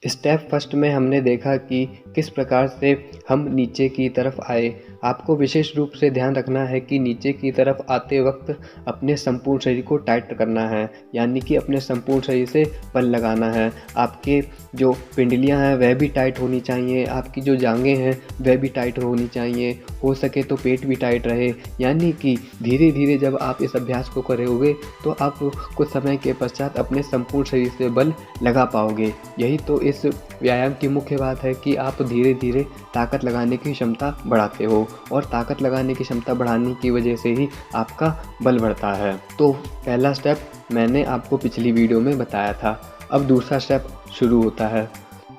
Step first में हमने देखा कि किस प्रकार से हम नीचे की तरफ आए। आपको विशेष रूप से ध्यान रखना है कि नीचे की तरफ आते वक्त अपने संपूर्ण शरीर को टाइट करना है, यानी कि अपने संपूर्ण शरीर से बल लगाना है। आपके जो पिंडलियां हैं वह भी टाइट होनी चाहिए, आपकी जो जांघें हैं वह भी टाइट होनी चाहिए, हो सके तो पेट भी टाइट रहे। यानी कि धीरे धीरे जब आप इस अभ्यास को करोगे तो आप कुछ समय के पश्चात अपने संपूर्ण शरीर से बल लगा पाओगे। यही तो इस व्यायाम की मुख्य बात है कि आप धीरे धीरे ताकत लगाने की क्षमता बढ़ाते हो, और ताकत लगाने की क्षमता बढ़ाने की वजह से ही आपका बल बढ़ता है। तो पहला स्टेप मैंने आपको पिछली वीडियो में बताया था। अब दूसरा स्टेप शुरू होता है।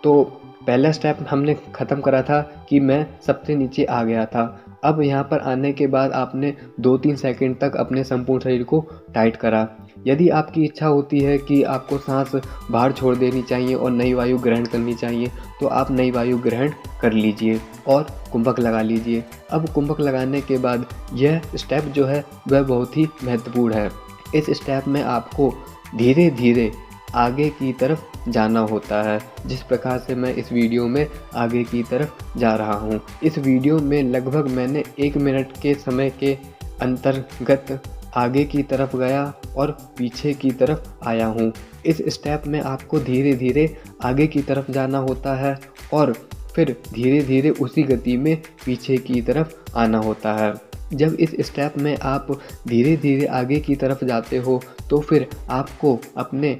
तो पहला स्टेप हमने ख़त्म करा था कि मैं सबसे नीचे आ गया था। अब यहाँ पर आने के बाद आपने 2-3 सेकंड तक अपने संपूर्ण शरीर को टाइट करा। यदि आपकी इच्छा होती है कि आपको सांस बाहर छोड़ देनी चाहिए और नई वायु ग्रहण करनी चाहिए, तो आप नई वायु ग्रहण कर लीजिए और कुंभक लगा लीजिए। अब कुंभक लगाने के बाद यह स्टेप जो है वह बहुत ही महत्वपूर्ण है। इस स्टेप में आपको धीरे धीरे आगे की तरफ जाना होता है, जिस प्रकार से मैं इस वीडियो में आगे की तरफ जा रहा हूँ। इस वीडियो में लगभग मैंने 1 मिनट के समय के अंतर्गत आगे की तरफ गया और पीछे की तरफ आया हूँ। इस स्टेप में आपको धीरे धीरे आगे की तरफ जाना होता है और फिर धीरे धीरे उसी गति में पीछे की तरफ आना होता है। जब इस स्टेप में आप धीरे धीरे आगे की तरफ जाते हो तो फिर आपको अपने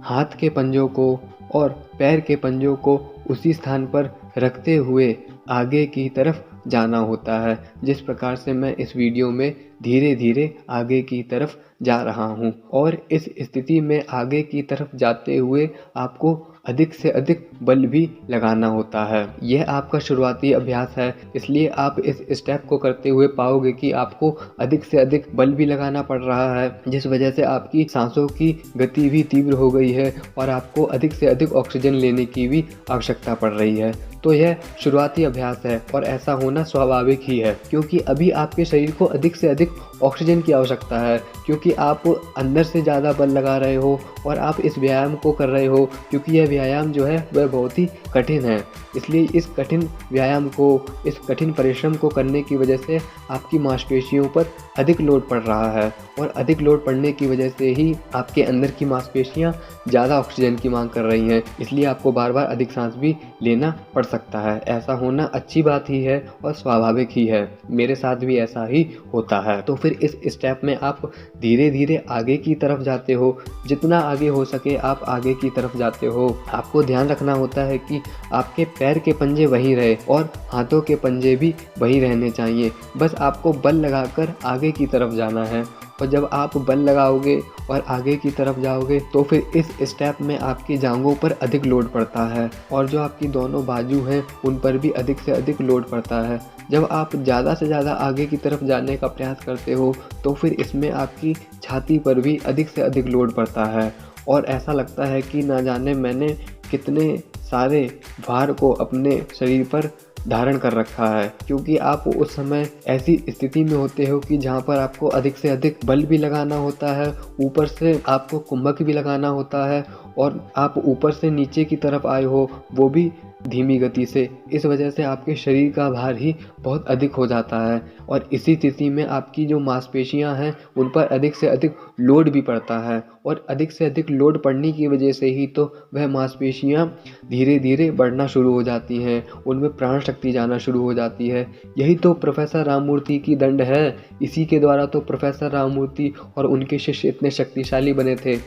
हाथ के पंजों को और पैर के पंजों को उसी स्थान पर रखते हुए आगे की तरफ जाना होता है, जिस प्रकार से मैं इस वीडियो में धीरे धीरे आगे की तरफ जा रहा हूं। और इस स्थिति में आगे की तरफ जाते हुए आपको अधिक से अधिक बल भी लगाना होता है। यह आपका शुरुआती अभ्यास है, इसलिए आप इस स्टेप को करते हुए पाओगे कि आपको अधिक से अधिक बल भी लगाना पड़ रहा है, जिस वजह से आपकी सांसों की गति भी तीव्र हो गई है और आपको अधिक से अधिक ऑक्सीजन लेने की भी आवश्यकता पड़ रही है। तो यह शुरुआती अभ्यास है और ऐसा होना स्वाभाविक ही है, क्योंकि अभी आपके शरीर को अधिक से अधिक ऑक्सीजन की आवश्यकता है, क्योंकि आप अंदर से ज़्यादा बल लगा रहे हो और आप इस व्यायाम को कर रहे हो, क्योंकि यह व्यायाम जो है वह बहुत ही कठिन है। इसलिए इस कठिन व्यायाम को, इस कठिन परिश्रम को करने की वजह से आपकी मांसपेशियों पर अधिक लोड पड़ रहा है, और अधिक लोड पड़ने की वजह से ही आपके अंदर की मांसपेशियां ज़्यादा ऑक्सीजन की मांग कर रही हैं। इसलिए आपको बार बार अधिक सांस भी लेना पड़ सकता है। ऐसा होना अच्छी बात ही है और स्वाभाविक ही है, मेरे साथ भी ऐसा ही होता है। तो फिर इस स्टेप में आप धीरे धीरे आगे की तरफ जाते हो, जितना आगे हो सके आप आगे की तरफ जाते हो। आपको ध्यान रखना होता है कि आपके पैर के पंजे वहीं रहे और हाथों के पंजे भी वहीं रहने चाहिए। बस आपको बल लगाकर आगे की तरफ जाना है, और जब आप बल लगाओगे और आगे की तरफ जाओगे तो फिर इस स्टेप में आपकी जांघों पर अधिक लोड पड़ता है और जो आपकी दोनों बाजू हैं उन पर भी अधिक से अधिक लोड पड़ता है। जब आप ज़्यादा से ज़्यादा आगे की तरफ जाने का प्रयास करते हो तो फिर इसमें आपकी छाती पर भी अधिक से अधिक लोड पड़ता है, और ऐसा लगता है कि ना जाने मैंने कितने सारे भार को अपने शरीर पर धारण कर रखा है, क्योंकि आप उस समय ऐसी स्थिति में होते हो कि जहाँ पर आपको अधिक से अधिक बल भी लगाना होता है, ऊपर से आपको कुंभक भी लगाना होता है, और आप ऊपर से नीचे की तरफ आए हो वो भी धीमी गति से। इस वजह से आपके शरीर का भार ही बहुत अधिक हो जाता है, और इसी स्थिति में आपकी जो मांसपेशियां हैं उन पर अधिक से अधिक लोड भी पड़ता है, और अधिक से अधिक लोड पड़ने की वजह से ही तो वह मांसपेशियां धीरे धीरे बढ़ना शुरू हो जाती हैं, उनमें प्राण शक्ति जाना शुरू हो जाती है। यही तो प्रोफेसर राममूर्ति की दंड है, इसी के द्वारा तो प्रोफेसर राममूर्ति और उनके शिष्य इतने शक्तिशाली बने थे।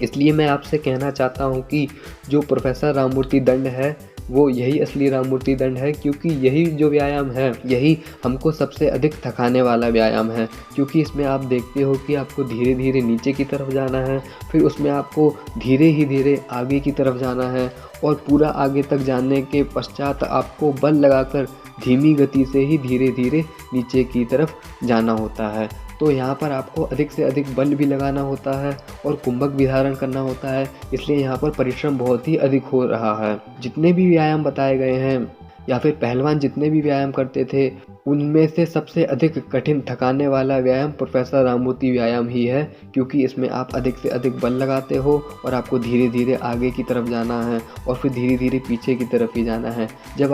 इसलिए मैं आपसे कहना चाहता हूँ कि जो प्रोफेसर राममूर्ति दंड है वो यही असली राममूर्ति दंड है, क्योंकि यही जो व्यायाम है यही हमको सबसे अधिक थकाने वाला व्यायाम है, क्योंकि इसमें आप देखते हो कि आपको धीरे धीरे नीचे की तरफ जाना है, फिर उसमें आपको धीरे ही धीरे आगे की तरफ जाना है, और पूरा आगे तक जाने के पश्चात आपको बल लगाकर धीमी गति से ही धीरे धीरे नीचे की तरफ जाना होता है। तो यहाँ पर आपको अधिक से अधिक बल भी लगाना होता है और कुंभक भी धारण करना होता है, इसलिए यहाँ पर परिश्रम बहुत ही अधिक हो रहा है। जितने भी व्यायाम बताए गए हैं या फिर पहलवान जितने भी व्यायाम करते थे उनमें से सबसे अधिक कठिन थकाने वाला व्यायाम प्रोफेसर राममूर्ति व्यायाम ही है, क्योंकि इसमें आप अधिक से अधिक बल लगाते हो और आपको धीरे धीरे आगे की तरफ जाना है और फिर धीरे धीरे पीछे की तरफ ही जाना है। जब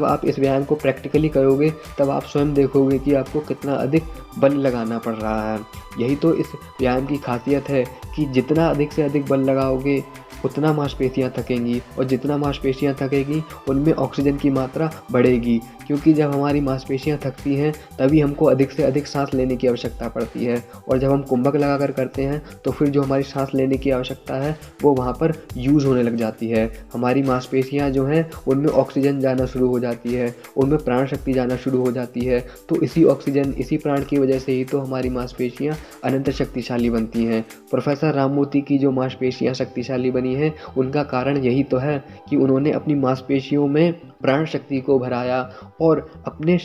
आप इस व्यायाम को प्रैक्टिकली करोगे तब आप स्वयं देखोगे कि आपको कितना अधिक बल लगाना पड़ रहा है। यही तो इस व्यायाम की खासियत है कि जितना अधिक से अधिक बल लगाओगे उतना मांसपेशियाँ थकेंगी, और जितना मांसपेशियाँ थकेगी उनमें ऑक्सीजन की मात्रा बढ़ेगी, क्योंकि जब हमारी मांसपेशियाँ थकती हैं तभी हमको अधिक से अधिक सांस लेने की आवश्यकता पड़ती है। और जब हम कुंभक लगाकर करते हैं तो फिर जो हमारी सांस लेने की आवश्यकता है वो वहाँ पर यूज़ होने लग जाती है। हमारी मांसपेशियाँ जो हैं उनमें ऑक्सीजन जाना शुरू हो जाती है, उनमें प्राण शक्ति जाना शुरू हो जाती है। तो इसी ऑक्सीजन, इसी प्राण की वजह से ही तो हमारी मांसपेशियाँ अनंत शक्तिशाली बनती हैं। प्रोफेसर राममूर्ति की जो मांसपेशियाँ शक्तिशाली बनी हैं उनका कारण यही तो है कि उन्होंने अपनी मांसपेशियों में प्राण शक्ति को भराया और अपने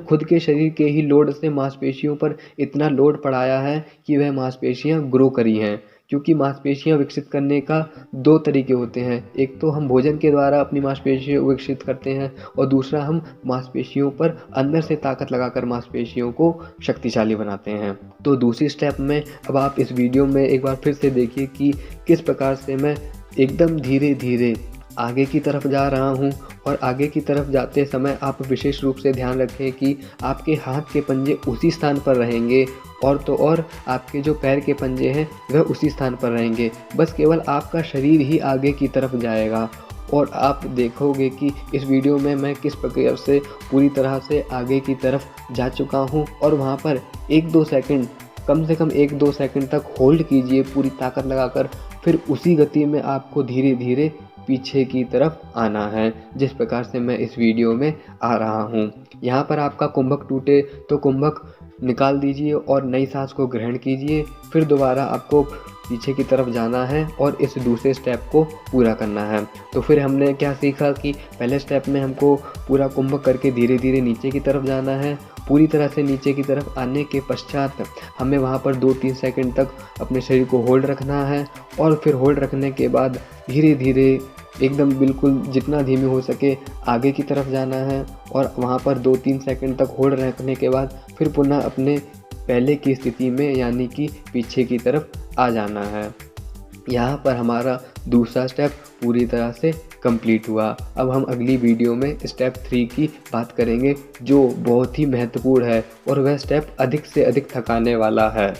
खुद के शरीर के ही लोड से मांसपेशियों पर इतना लोड पड़ाया है कि वह मांसपेशियां ग्रो करी हैं। क्योंकि मांसपेशियां विकसित करने का दो तरीके होते हैं, एक तो हम भोजन के द्वारा अपनी मांसपेशियों को विकसित करते हैं और दूसरा हम मांसपेशियों पर अंदर से ताकत लगाकर मांसपेशियों को शक्तिशाली बनाते हैं। तो दूसरी स्टेप में अब आप इस वीडियो में एक बार फिर से देखिए कि किस प्रकार से मैं एकदम धीरे धीरे आगे की तरफ जा रहा हूँ। और आगे की तरफ जाते समय आप विशेष रूप से ध्यान रखें कि आपके हाथ के पंजे उसी स्थान पर रहेंगे और तो और आपके जो पैर के पंजे हैं वह उसी स्थान पर रहेंगे। बस केवल आपका शरीर ही आगे की तरफ जाएगा और आप देखोगे कि इस वीडियो में मैं किस प्रकार से पूरी तरह से आगे की तरफ जा चुका हूँ। और वहाँ पर 1-2 सेकंड, कम से कम 1-2 सेकंड तक होल्ड कीजिए पूरी ताकत लगाकर, फिर उसी गति में आपको धीरे धीरे पीछे की तरफ आना है, जिस प्रकार से मैं इस वीडियो में आ रहा हूँ। यहाँ पर आपका कुंभक टूटे तो कुंभक निकाल दीजिए और नई सांस को ग्रहण कीजिए। फिर दोबारा आपको पीछे की तरफ जाना है और इस दूसरे स्टेप को पूरा करना है। तो फिर हमने क्या सीखा कि पहले स्टेप में हमको पूरा कुंभक करके धीरे धीरे नीचे की तरफ जाना है। पूरी तरह से नीचे की तरफ आने के पश्चात हमें वहाँ पर 2-3 सेकंड तक अपने शरीर को होल्ड रखना है और फिर होल्ड रखने के बाद धीरे धीरे एकदम बिल्कुल जितना धीमे हो सके आगे की तरफ जाना है और वहाँ पर 2-3 सेकंड तक होल्ड रखने के बाद फिर पुनः अपने पहले की स्थिति में यानी कि पीछे की तरफ आ जाना है। यहाँ पर हमारा दूसरा स्टेप पूरी तरह से कंप्लीट हुआ। अब हम अगली वीडियो में स्टेप 3 की बात करेंगे, जो बहुत ही महत्वपूर्ण है और वह स्टेप अधिक से अधिक थकाने वाला है।